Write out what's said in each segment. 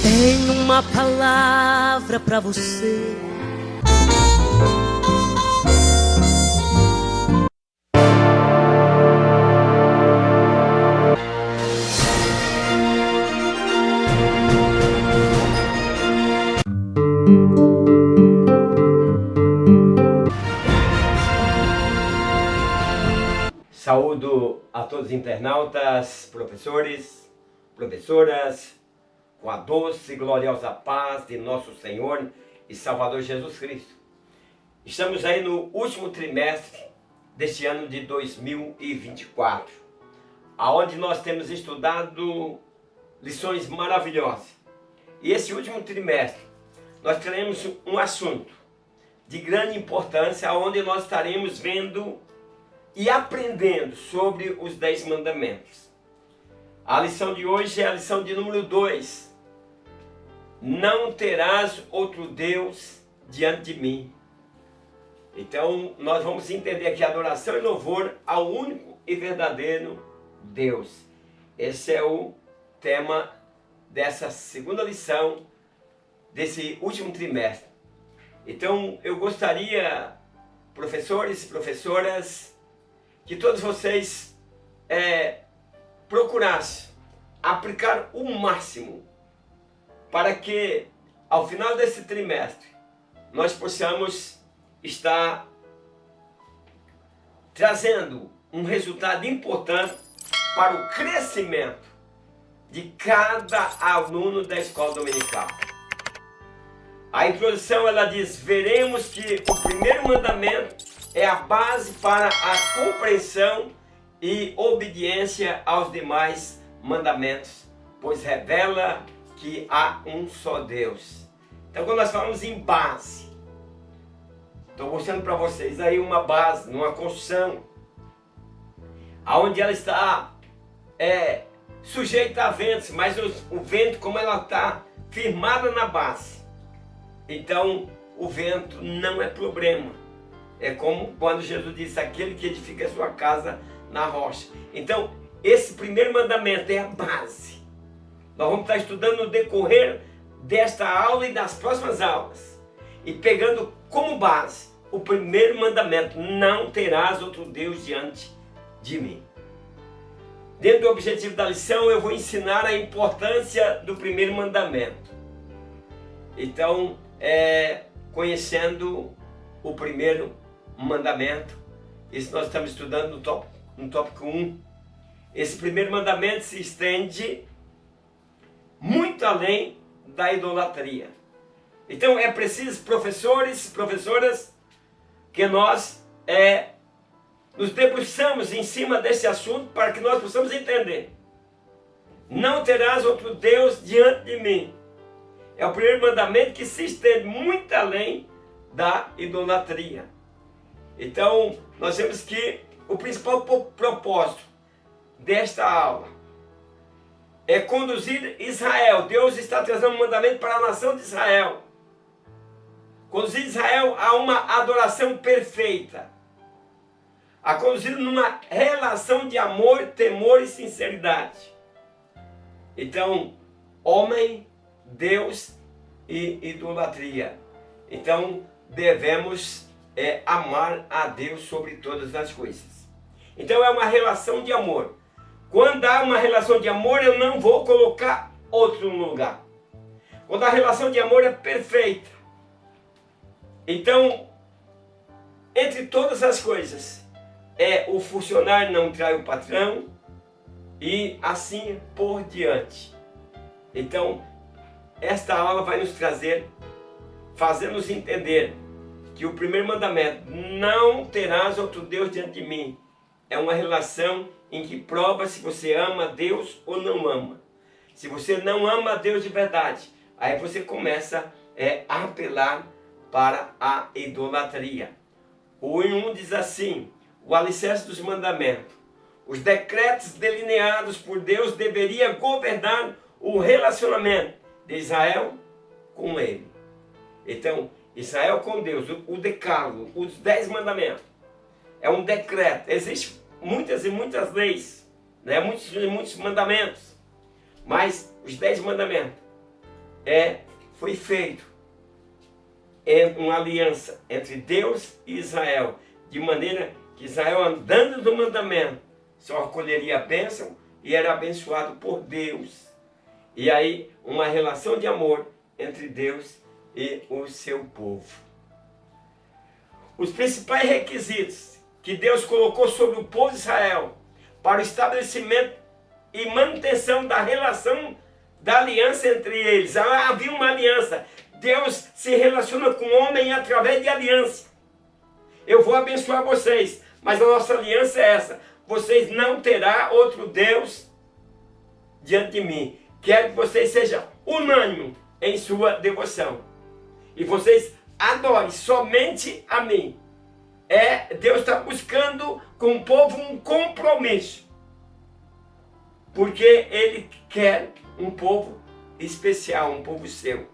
Tenho uma palavra pra você. Saúdo a todos os internautas, professores, professoras, com a doce e gloriosa paz de nosso Senhor e Salvador Jesus Cristo. Estamos aí no último trimestre deste ano de 2024, aonde nós temos estudado lições maravilhosas. E esse último trimestre nós teremos um assunto de grande importância, onde nós estaremos vendo e aprendendo sobre os 10 mandamentos. A lição de hoje é a lição de número 2. Não terás outro Deus diante de mim. Então nós vamos entender aqui adoração e louvor ao único e verdadeiro Deus. Esse é o tema dessa segunda lição desse último trimestre. Então eu gostaria, professores e professoras, que todos vocês procurassem aplicar o máximo para que ao final desse trimestre nós possamos estar trazendo um resultado importante para o crescimento de cada aluno da escola dominical. A introdução ela diz: veremos que o primeiro mandamento é a base para a compreensão e obediência aos demais mandamentos, pois revela que há um só Deus. Então, quando nós falamos em base, estou mostrando para vocês aí uma base, uma construção, onde ela está sujeita a ventos, mas o vento, como ela está firmada na base, então o vento não é problema. É como quando Jesus disse: aquele que edifica a sua casa na rocha. Então, esse primeiro mandamento é a base. Nós vamos estar estudando no decorrer desta aula e das próximas aulas. E pegando como base o primeiro mandamento: não terás outro Deus diante de mim. Dentro do objetivo da lição, eu vou ensinar a importância do primeiro mandamento. Então, conhecendo o primeiro mandamento, isso nós estamos estudando no tópico 1. Esse primeiro mandamento se estende muito além da idolatria. Então é preciso, professores e professoras, que nós nos debruçamos em cima desse assunto para que nós possamos entender. Não terás outro Deus diante de mim. É o primeiro mandamento que se estende muito além da idolatria. Então, nós vemos que o principal propósito desta aula é conduzir Israel. Deus está trazendo um mandamento para a nação de Israel. Conduzir Israel a uma adoração perfeita. A conduzir numa relação de amor, temor e sinceridade. Então, homem, Deus e idolatria. Então, devemos amar a Deus sobre todas as coisas. Então é uma relação de amor. Quando há uma relação de amor, eu não vou colocar outro no lugar. Quando a relação de amor é perfeita, então, entre todas as coisas, o funcionário não trai o patrão e assim por diante. Então, esta aula vai nos trazer, fazer-nos entender que o primeiro mandamento, não terás outro Deus diante de mim, é uma relação em que prova se você ama Deus ou não ama. Se você não ama a Deus de verdade, aí você começa a apelar para a idolatria. O 1 diz assim: o alicerce dos mandamentos. Os decretos delineados por Deus deveriam governar o relacionamento de Israel com Ele. Então, Israel com Deus, o decálogo, os 10 mandamentos, é um decreto. Existem muitas e muitas leis, né? muitos mandamentos, mas os 10 mandamentos foi feito uma aliança entre Deus e Israel, de maneira que Israel, andando no mandamento, só colheria a bênção e era abençoado por Deus. E aí, uma relação de amor entre Deus e o seu povo. Os principais requisitos que Deus colocou sobre o povo de Israel para o estabelecimento e manutenção da relação da aliança entre eles. Havia uma aliança. Deus se relaciona com o homem através de aliança. Eu vou abençoar vocês, mas a nossa aliança é essa. Vocês não terão outro Deus diante de mim. Quero que vocês sejam unânimes em sua devoção. E vocês adorem somente a mim. Deus está buscando com o povo um compromisso. Porque Ele quer um povo especial, um povo seu.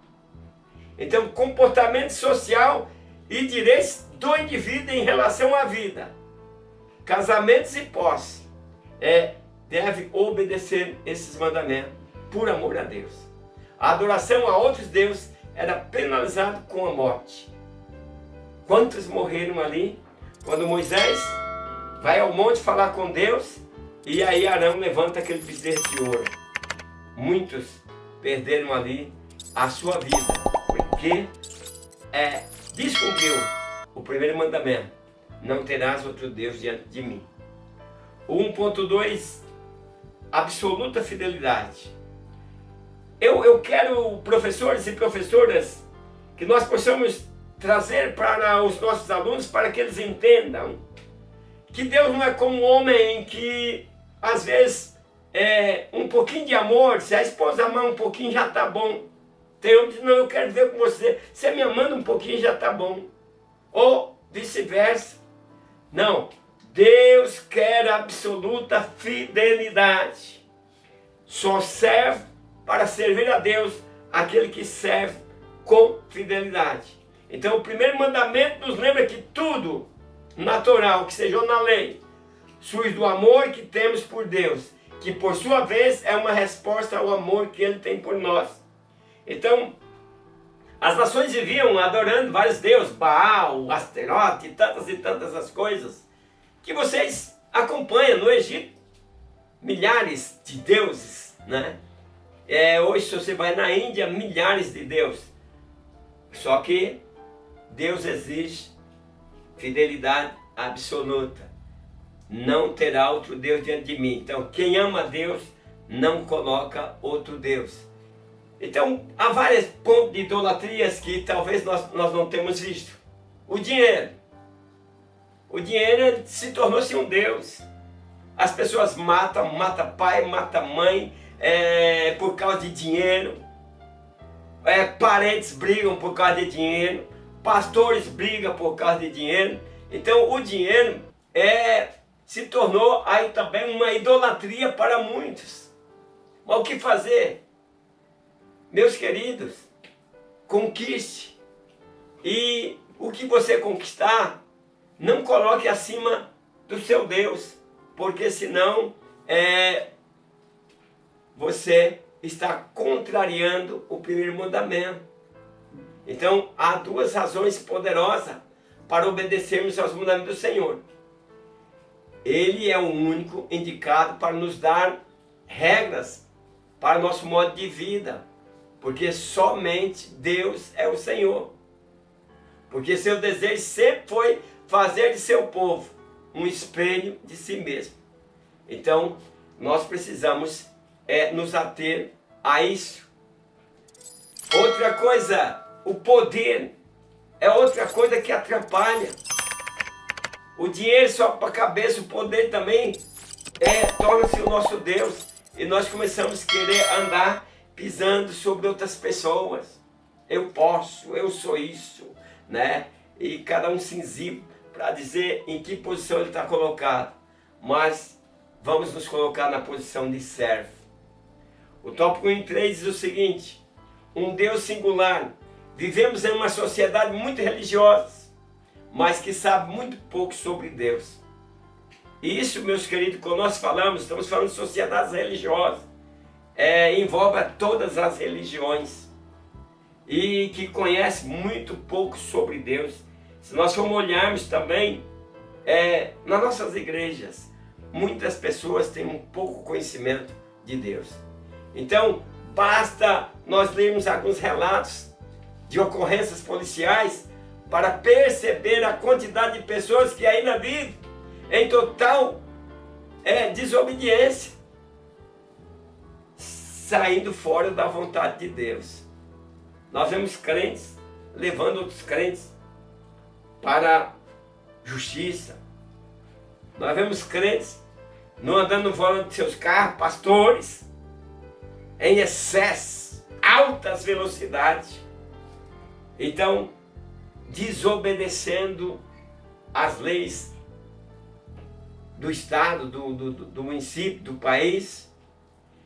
Então, comportamento social e direitos do indivíduo em relação à vida. Casamentos e posse. Deve obedecer esses mandamentos por amor a Deus. A adoração a outros deuses era penalizado com a morte. Quantos morreram ali? Quando Moisés vai ao monte falar com Deus, e aí Arão levanta aquele bezerro de ouro. Muitos perderam ali a sua vida, porque descumpriu o primeiro mandamento: não terás outro Deus diante de mim. O 1.2, absoluta fidelidade. Eu quero, professores e professoras, que nós possamos trazer para os nossos alunos, para que eles entendam que Deus não é como um homem que, às vezes, um pouquinho de amor, se a esposa amar um pouquinho já está bom. Tem um que diz, não, eu quero ver com você, você me amando um pouquinho já está bom. Ou vice-versa. Não, Deus quer absoluta fidelidade. Só serve para servir a Deus aquele que serve com fidelidade. Então o primeiro mandamento nos lembra que tudo natural que seja na lei surge do amor que temos por Deus, que por sua vez é uma resposta ao amor que Ele tem por nós. Então, as nações viviam adorando vários deuses, Baal, Asterote e tantas as coisas, que vocês acompanham no Egito. Milhares de deuses, né? Hoje, se você vai na Índia, milhares de deuses. Só que Deus exige fidelidade absoluta. Não terá outro Deus diante de mim. Então, quem ama a Deus, não coloca outro Deus. Então, há vários pontos de idolatrias que talvez nós não temos visto. O dinheiro. O dinheiro se tornou-se um Deus. As pessoas matam pai, matam mãe, por causa de dinheiro. Parentes brigam por causa de dinheiro. Pastores brigam por causa de dinheiro. Então, o dinheiro se tornou aí também uma idolatria para muitos. Mas o que fazer? Meus queridos, conquiste. E o que você conquistar, não coloque acima do seu Deus, porque senão você está contrariando o primeiro mandamento. Então, há duas razões poderosas para obedecermos aos mandamentos do Senhor. Ele é o único indicado para nos dar regras para o nosso modo de vida, porque somente Deus é o Senhor. Porque seu desejo sempre foi fazer de seu povo um espelho de si mesmo. Então, nós precisamos nos ater a isso. Outra coisa, o poder é outra coisa que atrapalha. O dinheiro só para a cabeça, o poder também torna-se o nosso Deus. E nós começamos a querer andar pisando sobre outras pessoas. Eu posso, eu sou isso, né? E cada um se exibe para dizer em que posição ele está colocado. Mas vamos nos colocar na posição de servo. O tópico 1.3 diz o seguinte: um Deus singular. Vivemos em uma sociedade muito religiosa, mas que sabe muito pouco sobre Deus. E isso, meus queridos, quando nós estamos falando de sociedades religiosas, envolve a todas as religiões. e que conhece muito pouco sobre Deus. Se nós formos olharmos também nas nossas igrejas, muitas pessoas têm um pouco conhecimento de Deus. Então, basta nós lermos alguns relatos de ocorrências policiais para perceber a quantidade de pessoas que ainda vivem em total desobediência, saindo fora da vontade de Deus. Nós vemos crentes levando outros crentes para justiça. Nós vemos crentes não andando no volante de seus carros, pastores, em excesso, altas velocidades. Então, desobedecendo as leis do Estado, do município, do país.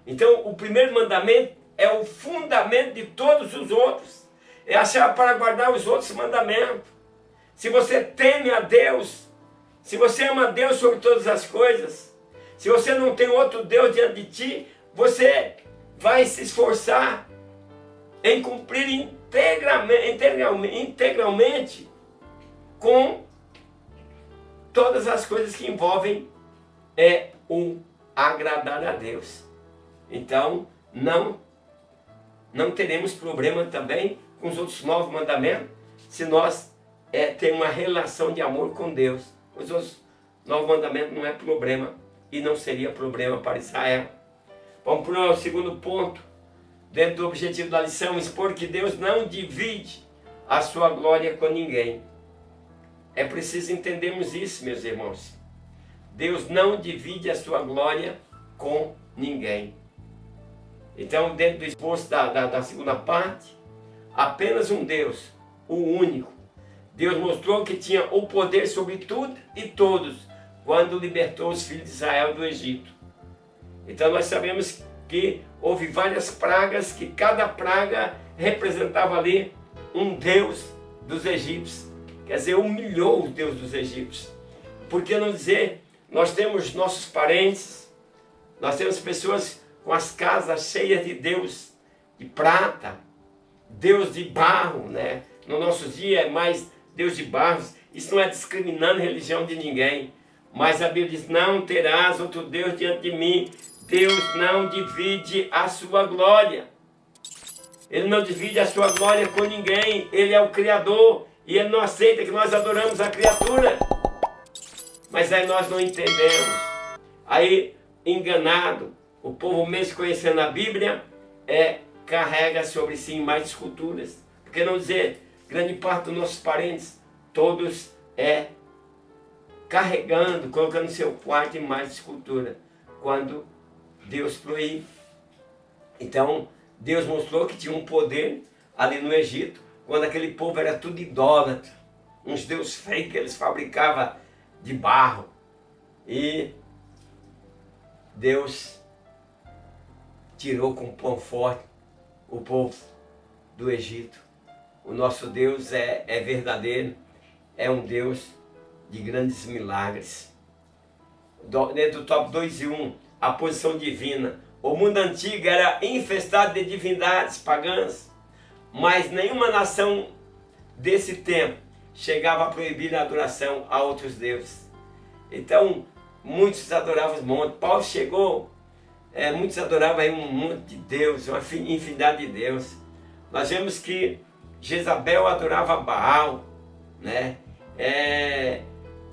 Então, o primeiro mandamento é o fundamento de todos os outros. É a chave para guardar os outros mandamentos. Se você teme a Deus, se você ama a Deus sobre todas as coisas, se você não tem outro Deus diante de ti, você vai se esforçar em cumprir integralmente com todas as coisas que envolvem o agradar a Deus. Então, não teremos problema também com os outros 9 mandamentos, se nós temos uma relação de amor com Deus. Os outros 9 mandamentos não é problema e não seria problema para Israel. Vamos para o segundo ponto, dentro do objetivo da lição: expor que Deus não divide a sua glória com ninguém. É preciso entendermos isso, meus irmãos. Deus não divide a sua glória com ninguém. Então, dentro do esboço da segunda parte, apenas um Deus, o único. Deus mostrou que tinha o poder sobre tudo e todos quando libertou os filhos de Israel do Egito. Então nós sabemos que houve várias pragas, que cada praga representava ali um Deus dos egípcios. Quer dizer, humilhou o Deus dos egípcios. Por que não dizer, nós temos nossos parentes, nós temos pessoas com as casas cheias de Deus de prata, Deus de barro, né? No nosso dia é mais Deus de barro. Isso não é discriminando a religião de ninguém, mas a Bíblia diz: não terás outro Deus diante de mim. Deus não divide a sua glória. Ele não divide a sua glória com ninguém. Ele é o Criador e Ele não aceita que nós adoramos a criatura. Mas aí nós não entendemos. Aí, enganado, o povo mesmo conhecendo a Bíblia, carrega sobre si mais esculturas. Por que não dizer, grande parte dos nossos parentes, todos carregando, colocando no seu quarto em mais escultura, quando Deus proíbe. Então, Deus mostrou que tinha um poder ali no Egito, quando aquele povo era tudo idólatra, uns deuses feios que eles fabricavam de barro. E Deus tirou com pão forte o povo do Egito. O nosso Deus é verdadeiro, é um Deus de grandes milagres. Dentro do top 2 e 1, a posição divina. O mundo antigo era infestado de divindades pagãs, mas nenhuma nação desse tempo chegava a proibir a adoração a outros deuses. Então, muitos adoravam os montes. Paulo chegou, muitos adoravam um monte de Deus, uma infinidade de Deus. Nós vemos que Jezabel adorava Baal, né?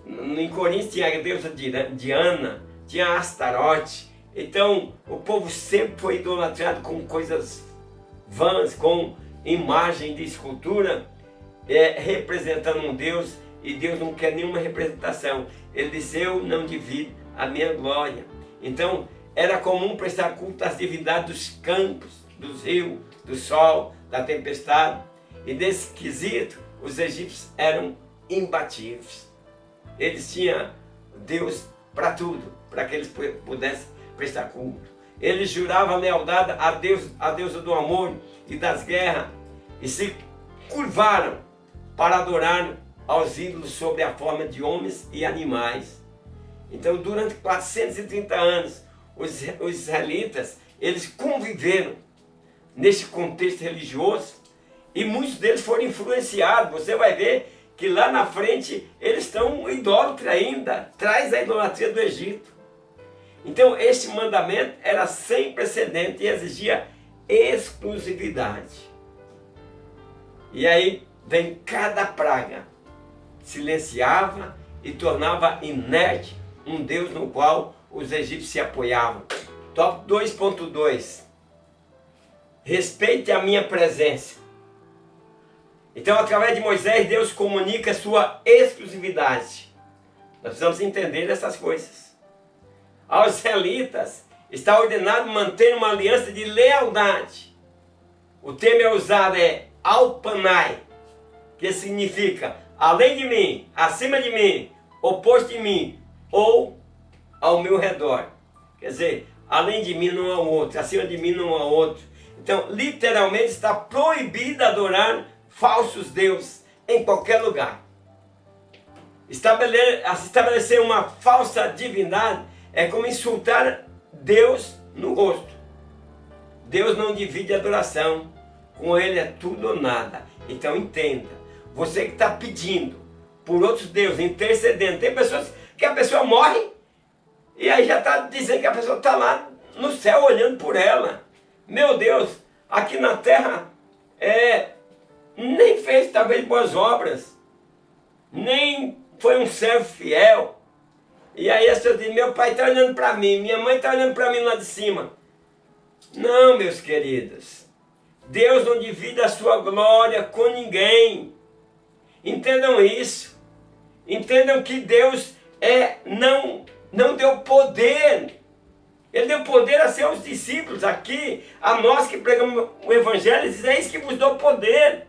Em Coríntios tinha a deusa Diana, tinha Astarote. Então o povo sempre foi idolatrado com coisas vãs, com imagem de escultura, representando um Deus, e Deus não quer nenhuma representação. Ele disse: eu não divido a minha glória. Então era comum prestar culto às divindades dos campos, dos rios, do sol, da tempestade. E nesse quesito, os egípcios eram imbatíveis. Eles tinham Deus para tudo, para que eles pudessem prestar culto. Eles juravam lealdade a deusa do amor e das guerras, e se curvaram para adorar aos ídolos sob a forma de homens e animais. Então, durante 430 anos, os israelitas, eles conviveram neste contexto religioso, E muitos deles foram influenciados. Você vai ver que lá na frente eles estão idólatras ainda. Traz a idolatria do Egito. Então este mandamento era sem precedente e exigia exclusividade. E aí vem cada praga. Silenciava e tornava inerte um Deus no qual os egípcios se apoiavam. Top 2.2. Respeite a minha presença. Então, através de Moisés, Deus comunica sua exclusividade. Nós precisamos entender essas coisas. Aos israelitas está ordenado manter uma aliança de lealdade. O termo usado é alpanai, que significa além de mim, acima de mim, oposto de mim ou ao meu redor. Quer dizer, além de mim não há outro, acima de mim não há outro. Então, literalmente está proibido adorar falsos deuses em qualquer lugar. Estabelecer uma falsa divindade é como insultar Deus no rosto. Deus não divide adoração, com Ele é tudo ou nada. Então entenda, você que está pedindo por outros deuses, intercedendo, tem pessoas que a pessoa morre e aí já está dizendo que a pessoa está lá no céu olhando por ela. Meu Deus, aqui na terra nem fez talvez boas obras, nem foi um servo fiel. E aí as pessoas dizem, meu pai está olhando para mim, minha mãe está olhando para mim lá de cima. Não, meus queridos, Deus não divide a sua glória com ninguém. Entendam isso. Entendam que Deus não deu poder. Ele deu poder a seus discípulos aqui, a nós que pregamos o Evangelho, ele diz, é isso que vos dou poder.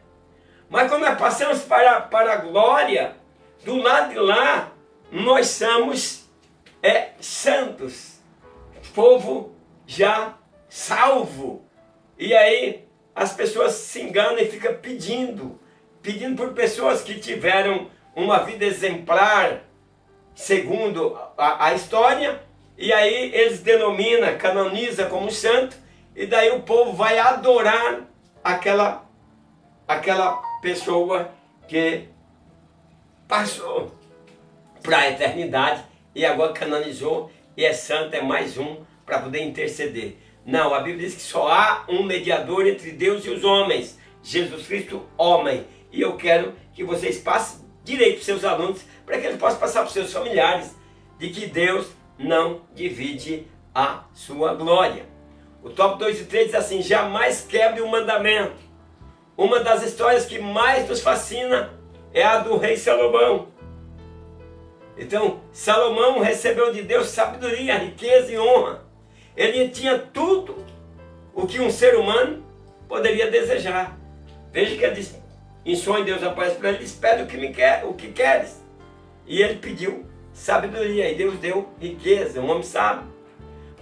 Mas quando nós passamos para a glória, do lado de lá, nós somos santos, povo já salvo. E aí as pessoas se enganam e ficam pedindo por pessoas que tiveram uma vida exemplar, segundo a história, e aí eles denominam, canonizam como santo, e daí o povo vai adorar aquela pessoa que passou para a eternidade e agora canonizou e é santo, é mais um para poder interceder. Não, a Bíblia diz que só há um mediador entre Deus e os homens, Jesus Cristo, homem. E eu quero que vocês passem direito para os seus alunos, para que eles possam passar para os seus familiares, de que Deus não divide a sua glória. O top 2 e 3 diz assim, jamais quebre o mandamento. Uma das histórias que mais nos fascina é a do rei Salomão. Então, Salomão recebeu de Deus sabedoria, riqueza e honra. Ele tinha tudo o que um ser humano poderia desejar. Veja que ele diz, em sonho Deus aparece para ele e diz, pede o que queres. E ele pediu sabedoria e Deus deu riqueza, um homem sábio.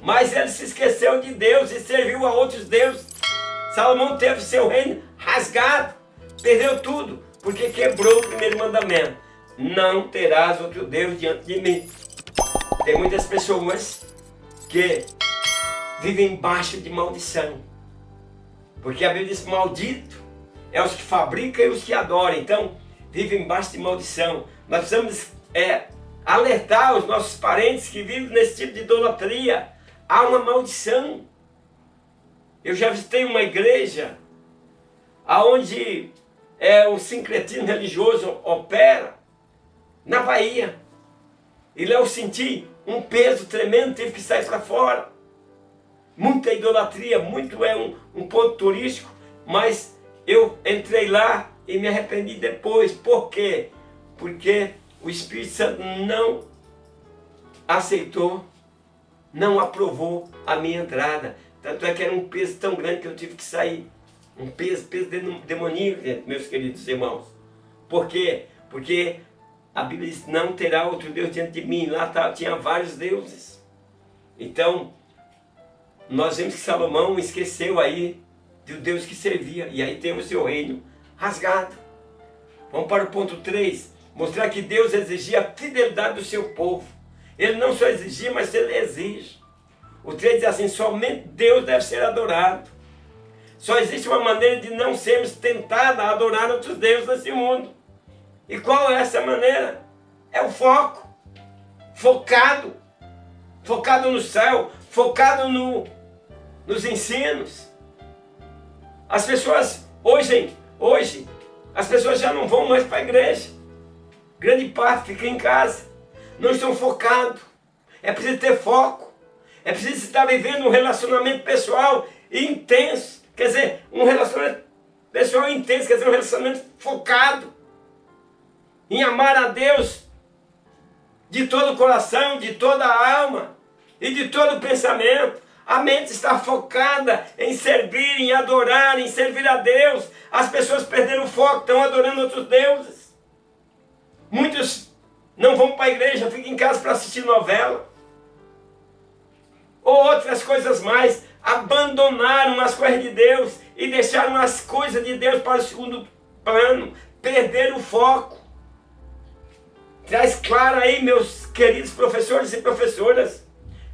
Mas ele se esqueceu de Deus e serviu a outros deuses. Salomão teve seu reino rasgado, perdeu tudo, porque quebrou o primeiro mandamento. Não terás outro Deus diante de mim. Tem muitas pessoas que vivem embaixo de maldição. Porque a Bíblia diz, maldito é os que fabricam e os que adoram. Então, vivem embaixo de maldição. Nós precisamos alertar os nossos parentes que vivem nesse tipo de idolatria. Há uma maldição. Eu já visitei uma igreja onde o sincretismo religioso opera na Bahia. E lá eu senti um peso tremendo, tive que sair para fora. Muita idolatria, muito um ponto turístico, mas eu entrei lá e me arrependi depois. Por quê? Porque o Espírito Santo não aceitou, não aprovou a minha entrada. Tanto é que era um peso tão grande que eu tive que sair. Um peso demoníaco, meus queridos irmãos. Por quê? Porque a Bíblia diz, não terá outro Deus diante de mim. Lá tinha vários deuses. Então, nós vemos que Salomão esqueceu aí do Deus que servia. E aí temos seu reino rasgado. Vamos para o ponto 3. Mostrar que Deus exigia a fidelidade do seu povo. Ele não só exigia, mas ele exige. O 3 diz assim, somente Deus deve ser adorado. Só existe uma maneira de não sermos tentados a adorar outros deuses nesse mundo. E qual é essa maneira? É o foco. Focado. Focado no céu. Focado nos ensinos. As pessoas, hoje, as pessoas já não vão mais para a igreja. Grande parte fica em casa. Não estão focados. É preciso ter foco. É preciso estar vivendo um relacionamento pessoal intenso. Quer dizer, um relacionamento pessoal intenso, quer dizer, um relacionamento focado em amar a Deus de todo o coração, de toda a alma e de todo o pensamento. A mente está focada em servir, em adorar, em servir a Deus. As pessoas perderam o foco, estão adorando outros deuses. Muitos não vão para a igreja, ficam em casa para assistir novela. Ou outras coisas mais. Abandonaram as coisas de Deus e deixaram as coisas de Deus para o segundo plano. Perderam o foco. Traz claro aí, meus queridos professores e professoras.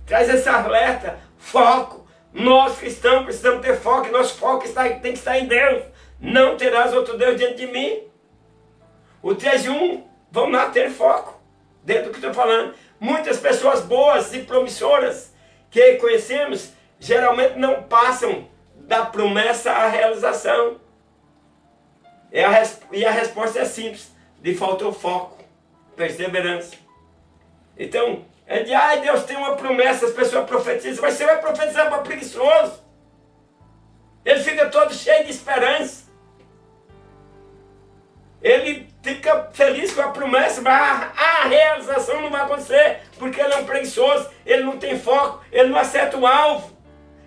Traz esse alerta. Foco. Nós cristãos precisamos ter foco. E nosso foco tem que estar em Deus. Não terás outro Deus diante de mim. O 3:1, vamos lá ter foco. Dentro do que estou falando. Muitas pessoas boas e promissoras que conhecemos, geralmente não passam da promessa à realização. E a resposta é simples. Lhe faltou foco. Perseverança. Então, Deus tem uma promessa, as pessoas profetizam, mas você vai profetizar para preguiçoso. Ele fica todo cheio de esperança. Ele fica feliz com a promessa, mas a realização não vai acontecer, porque ele é um preguiçoso, ele não tem foco, ele não acerta o alvo.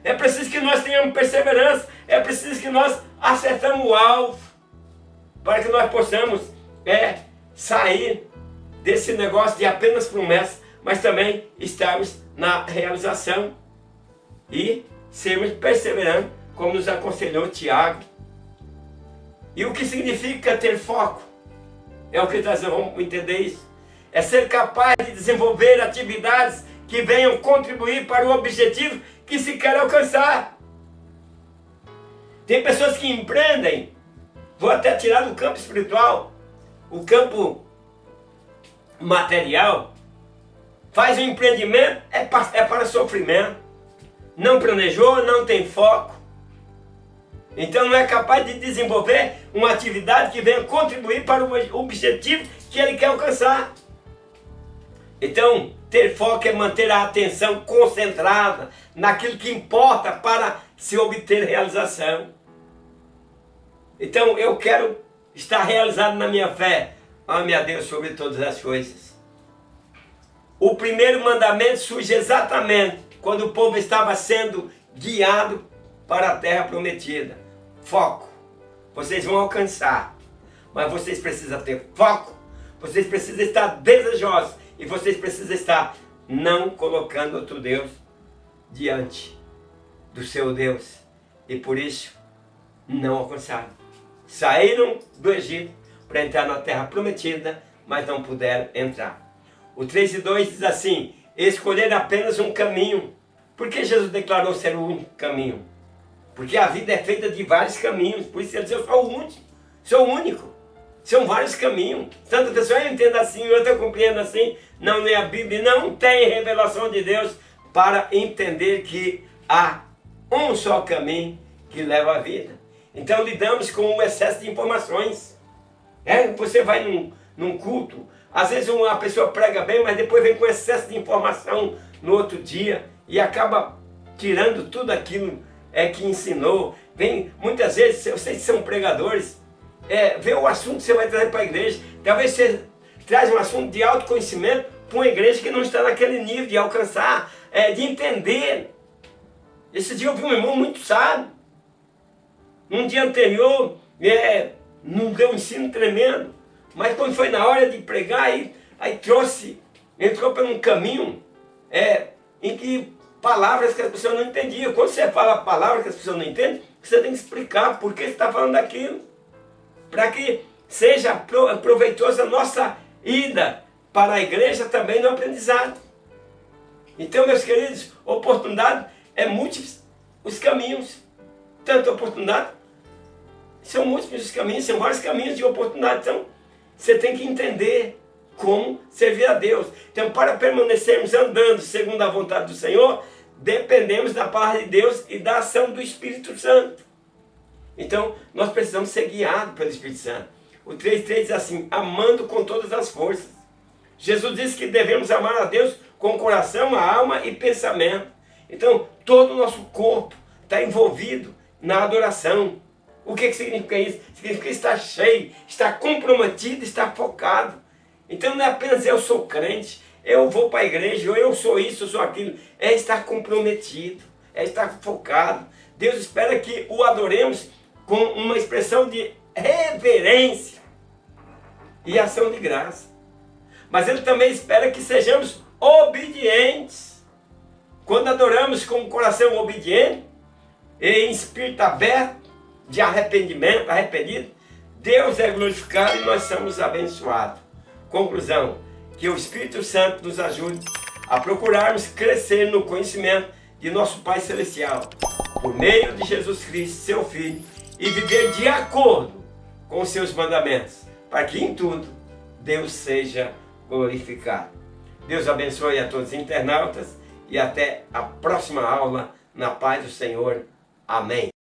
É preciso que nós tenhamos perseverança, é preciso que nós acertamos o alvo, para que nós possamos sair desse negócio de apenas promessa, mas também estarmos na realização e sermos perseverantes, como nos aconselhou Tiago. E o que significa ter foco? É o que nós vamos entender isso. É ser capaz de desenvolver atividades que venham contribuir para o objetivo que se quer alcançar. Tem pessoas que empreendem, vou até tirar do campo espiritual, o campo material, faz um empreendimento, é para sofrimento. Não planejou, não tem foco. Então não é capaz de desenvolver uma atividade que venha contribuir para o objetivo que ele quer alcançar. Então, ter foco é manter a atenção concentrada naquilo que importa para se obter realização. Então, eu quero estar realizado na minha fé. Ame a Deus sobre todas as coisas. O primeiro mandamento surge exatamente quando o povo estava sendo guiado para a terra prometida. Foco. Vocês vão alcançar, mas vocês precisam ter foco. Vocês precisam estar desejosos e vocês precisam estar não colocando outro Deus diante do seu Deus. E por isso não alcançaram. Saíram do Egito para entrar na terra prometida, mas não puderam entrar. O 3:2 diz assim: escolher apenas um caminho. Por que Jesus declarou ser o único caminho? Porque a vida é feita de vários caminhos. Por isso ele diz: eu sou o único, sou o único. São vários caminhos. Tanto a pessoa entenda assim, outra compreenda assim. Não lê a Bíblia, não tem revelação de Deus para entender que há um só caminho que leva à vida. Então lidamos com o excesso de informações. Você vai num culto, às vezes uma pessoa prega bem, mas depois vem com excesso de informação no outro dia e acaba tirando tudo aquilo que ensinou. Vem muitas vezes, vocês são pregadores, vê o assunto que você vai trazer para a igreja. Talvez você traz um assunto de autoconhecimento para uma igreja que não está naquele nível de alcançar, de entender. Esse dia eu vi um irmão muito sábio. Num dia anterior, não deu um ensino tremendo, mas quando foi na hora de pregar, aí entrou por um caminho em que palavras que as pessoas não entendiam. Quando você fala palavras que as pessoas não entendem, você tem que explicar por que você está falando daquilo, para que seja proveitosa a nossa ida para a igreja também no aprendizado. Então, meus queridos, oportunidade é múltiplos os caminhos. tanta oportunidade. São múltiplos os caminhos, são vários caminhos de oportunidade. Então, você tem que entender como servir a Deus. Então, para permanecermos andando segundo a vontade do Senhor, dependemos da palavra de Deus e da ação do Espírito Santo. Então, nós precisamos ser guiados pelo Espírito Santo. O 3.3 diz assim, amando com todas as forças. Jesus disse que devemos amar a Deus com o coração, a alma e pensamento. Então, todo o nosso corpo está envolvido na adoração. O que significa isso? Significa estar cheio, estar comprometido, estar focado. Então não é apenas eu sou crente, eu vou para a igreja, ou eu sou isso, eu sou aquilo. É estar comprometido, é estar focado. Deus espera que o adoremos com uma expressão de reverência e ação de graça. Mas Ele também espera que sejamos obedientes. Quando adoramos com o coração obediente e em espírito aberto, de arrependido, Deus é glorificado e nós somos abençoados. Conclusão, que o Espírito Santo nos ajude a procurarmos crescer no conhecimento de nosso Pai Celestial, por meio de Jesus Cristo, seu Filho, e viver de acordo com os seus mandamentos, para que em tudo Deus seja glorificado. Deus abençoe a todos os internautas e até a próxima aula, na paz do Senhor. Amém.